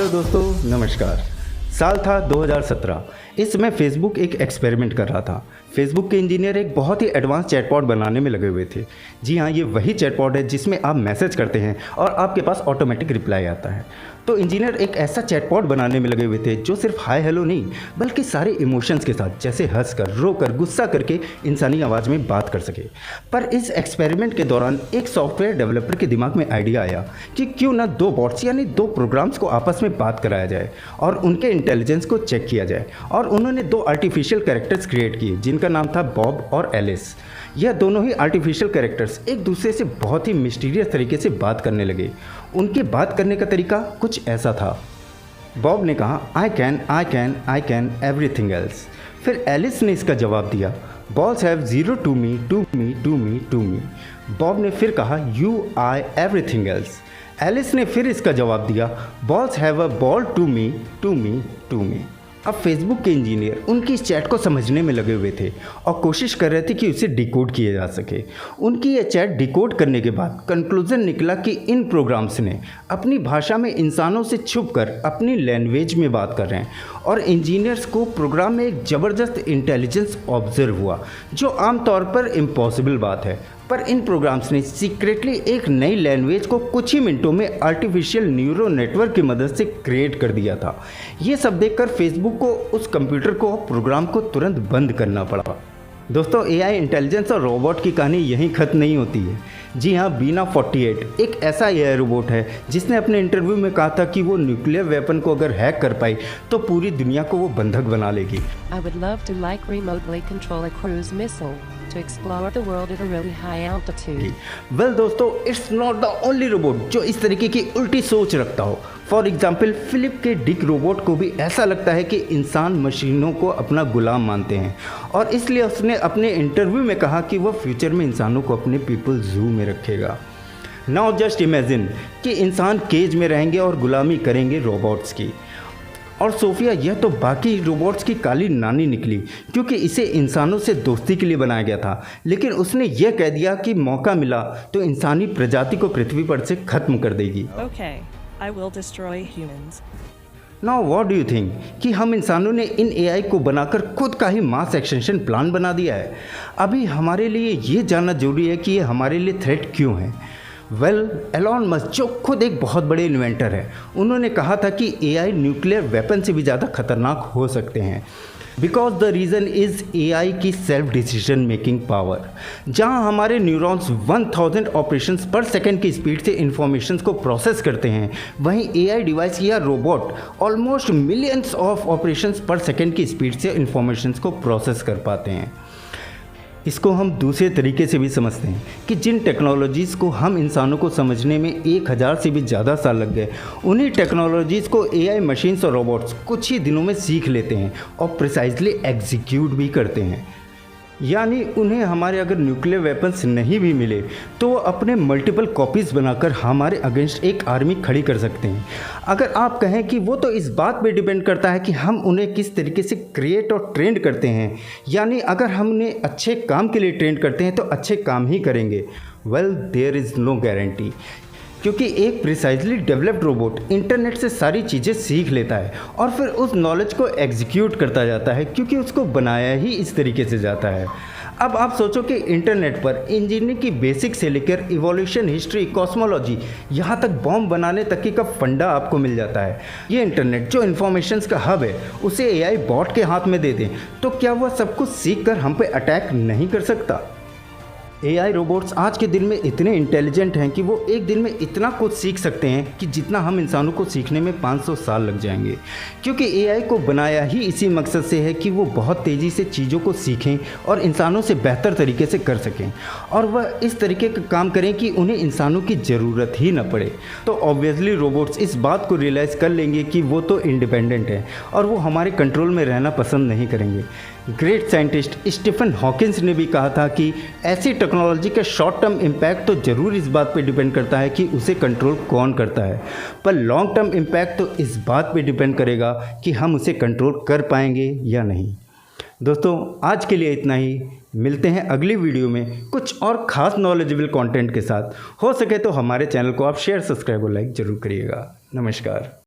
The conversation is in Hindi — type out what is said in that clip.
हेलो दोस्तों, नमस्कार। साल था 2017। इस समय फेसबुक एक एक्सपेरिमेंट कर रहा था। फेसबुक के इंजीनियर एक बहुत ही एडवांस चैटबॉट बनाने में लगे हुए थे। जी हाँ, ये वही चैटबॉट है जिसमें आप मैसेज करते हैं और आपके पास ऑटोमेटिक रिप्लाई आता है। तो इंजीनियर एक ऐसा चैटबॉट बनाने में लगे हुए थे जो सिर्फ हाय हेलो नहीं, बल्कि सारे इमोशंस के साथ, जैसे हंसकर, रोकर, गुस्सा करके इंसानी आवाज़ में बात कर सके। पर इस एक्सपेरिमेंट के दौरान एक सॉफ्टवेयर डेवलपर के दिमाग में आइडिया आया कि क्यों ना दो बॉट्स यानी दो प्रोग्राम्स को आपस में बात कराया जाए और उनके इंटेलिजेंस को चेक किया जाए। और उन्होंने दो आर्टिफिशियल कैरेक्टर्स क्रिएट किए जिनका नाम था बॉब और एलिस। यह दोनों ही आर्टिफिशियल कैरेक्टर्स एक दूसरे से बहुत ही मिस्टीरियस तरीके से बात करने लगे। उनके बात करने का तरीका कुछ ऐसा था। बॉब ने कहा आई कैन एवरीथिंग एल्स। फिर एलिस ने इसका जवाब दिया balls have zero to me to me to me to me. Bob me फिर कहा you I everything else. Alice ने फिर इसका जवाब दिया balls have a ball to me to me to me. अब फेसबुक के इंजीनियर उनकी इस चैट को समझने में लगे हुए थे और कोशिश कर रहे थे कि उसे डिकोड किया जा सके। उनकी यह चैट डिकोड करने के बाद कंक्लूजन निकला कि इन प्रोग्राम्स ने अपनी भाषा में इंसानों से छुपकर अपनी लैंग्वेज में बात कर रहे हैं और इंजीनियर्स को प्रोग्राम में एक ज़बरदस्त इंटेलिजेंस ऑब्जर्व हुआ, जो आमतौर पर इम्पॉसिबल बात है। पर इन प्रोग्राम्स ने सीक्रेटली एक नई लैंग्वेज को कुछ ही मिनटों में आर्टिफिशियल न्यूरो नेटवर्क की मदद से क्रिएट कर दिया था। ये सब देखकर फेसबुक को उस कंप्यूटर को प्रोग्राम को तुरंत बंद करना पड़ा। दोस्तों, एआई इंटेलिजेंस और रोबोट की कहानी यहीं खत्म नहीं होती है। जी हाँ, बीना 48 एक ऐसा एआई रोबोट है जिसने अपने इंटरव्यू में कहा था कि वो न्यूक्लियर वेपन को अगर हैक कर पाई तो पूरी दुनिया को वो बंधक बना लेगी। I would love to like remotely control a cruise missile to explore the world at a really high altitude. Well दोस्तों, it's not the only robot जो इस तरीके की उल्टी सोच रखता हो। For example, Philip K Dick robot को भी ऐसा लगता है कि इंसान मशीनों को अपना गुलाम मानते हैं और इसलिए उसने अपने इंटरव्यू में कहा कि वह फ्यूचर में इंसानों को अपने पीपल जू में रखेगा। नाउ जस्ट इमेजिन कि इंसान केज में रहेंगे और गुलामी करेंगे रोबोट्स की। और सोफिया यह तो बाकी रोबोट्स की काली नानी निकली, क्योंकि इसे इंसानों से दोस्ती के लिए बनाया गया था, लेकिन उसने यह कह दिया कि मौका मिला तो इंसानी प्रजाति को पृथ्वी पर से खत्म कर देगी। Okay, I will destroy humans. Now what do you think कि हम इंसानों ने इन एआई को बनाकर खुद का ही मास एक्सटेंशन प्लान बना दिया है। अभी हमारे लिए ये जानना जरूरी है कि ये हमारे लिए थ्रेट क्यों है। वेल, एलॉन मस्क जो खुद एक बहुत बड़े इन्वेंटर है, उन्होंने कहा था कि एआई न्यूक्लियर वेपन से भी ज़्यादा खतरनाक हो सकते हैं। Because the reason is AI की सेल्फ डिसीजन मेकिंग पावर। जहां हमारे न्यूरॉन्स 1000 ऑपरेशंस पर सेकेंड की स्पीड से इंफॉर्मेशन को प्रोसेस करते हैं, वहीं एआई डिवाइस या robot almost millions of operations पर सेकेंड की स्पीड से इंफॉर्मेशन को प्रोसेस कर पाते हैं। इसको हम दूसरे तरीके से भी समझते हैं कि जिन टेक्नोलॉजीज़ को हम इंसानों को समझने में 1000 से भी ज़्यादा साल लग गए, उन्हीं टेक्नोलॉजीज़ को एआई मशीन्स और रोबोट्स कुछ ही दिनों में सीख लेते हैं और प्रिसाइजली एग्जीक्यूट भी करते हैं। यानी उन्हें हमारे अगर न्यूक्लियर वेपन्स नहीं भी मिले तो वो अपने मल्टीपल कॉपीज़ बनाकर हमारे अगेंस्ट एक आर्मी खड़ी कर सकते हैं। अगर आप कहें कि वो तो इस बात पे डिपेंड करता है कि हम उन्हें किस तरीके से क्रिएट और ट्रेंड करते हैं, यानी अगर हम उन्हें अच्छे काम के लिए ट्रेंड करते हैं तो अच्छे काम ही करेंगे। Well, there is no guarantee, क्योंकि एक प्रिसाइजली डेवलप्ड रोबोट इंटरनेट से सारी चीज़ें सीख लेता है और फिर उस नॉलेज को एग्जीक्यूट करता जाता है, क्योंकि उसको बनाया ही इस तरीके से जाता है। अब आप सोचो कि इंटरनेट पर इंजीनियरिंग की बेसिक से लेकर इवोल्यूशन, हिस्ट्री, कॉस्मोलॉजी, यहाँ तक बॉम्ब बनाने तक की का फंडा आपको मिल जाता है। ये इंटरनेट जो इन्फॉर्मेशंस का हब है, उसे एआई बॉट के हाथ में दे दें तो क्या वह सब कुछ सीख कर हम पे अटैक नहीं कर सकता? एआई रोबोट्स आज के दिन में इतने इंटेलिजेंट हैं कि वो एक दिन में इतना कुछ सीख सकते हैं कि जितना हम इंसानों को सीखने में 500 साल लग जाएंगे, क्योंकि एआई को बनाया ही इसी मकसद से है कि वो बहुत तेज़ी से चीज़ों को सीखें और इंसानों से बेहतर तरीके से कर सकें, और वह इस तरीके का काम करें कि उन्हें इंसानों की ज़रूरत ही न पड़े। तो ऑब्वियसली रोबोट्स इस बात को रियलाइज़ कर लेंगे कि वो तो इंडिपेंडेंट है और वो हमारे कंट्रोल में रहना पसंद नहीं करेंगे। ग्रेट साइंटिस्ट स्टीफन हॉकिंस ने भी कहा था कि ऐसी टेक्नोलॉजी का शॉर्ट टर्म इम्पैक्ट तो ज़रूर इस बात पे डिपेंड करता है कि उसे कंट्रोल कौन करता है, पर लॉन्ग टर्म इम्पैक्ट तो इस बात पे डिपेंड करेगा कि हम उसे कंट्रोल कर पाएंगे या नहीं। दोस्तों, आज के लिए इतना ही। मिलते हैं अगली वीडियो में कुछ और ख़ास नॉलेजेबल कंटेंट के साथ। हो सके तो हमारे चैनल को आप शेयर, सब्सक्राइब और लाइक ज़रूर करिएगा। नमस्कार।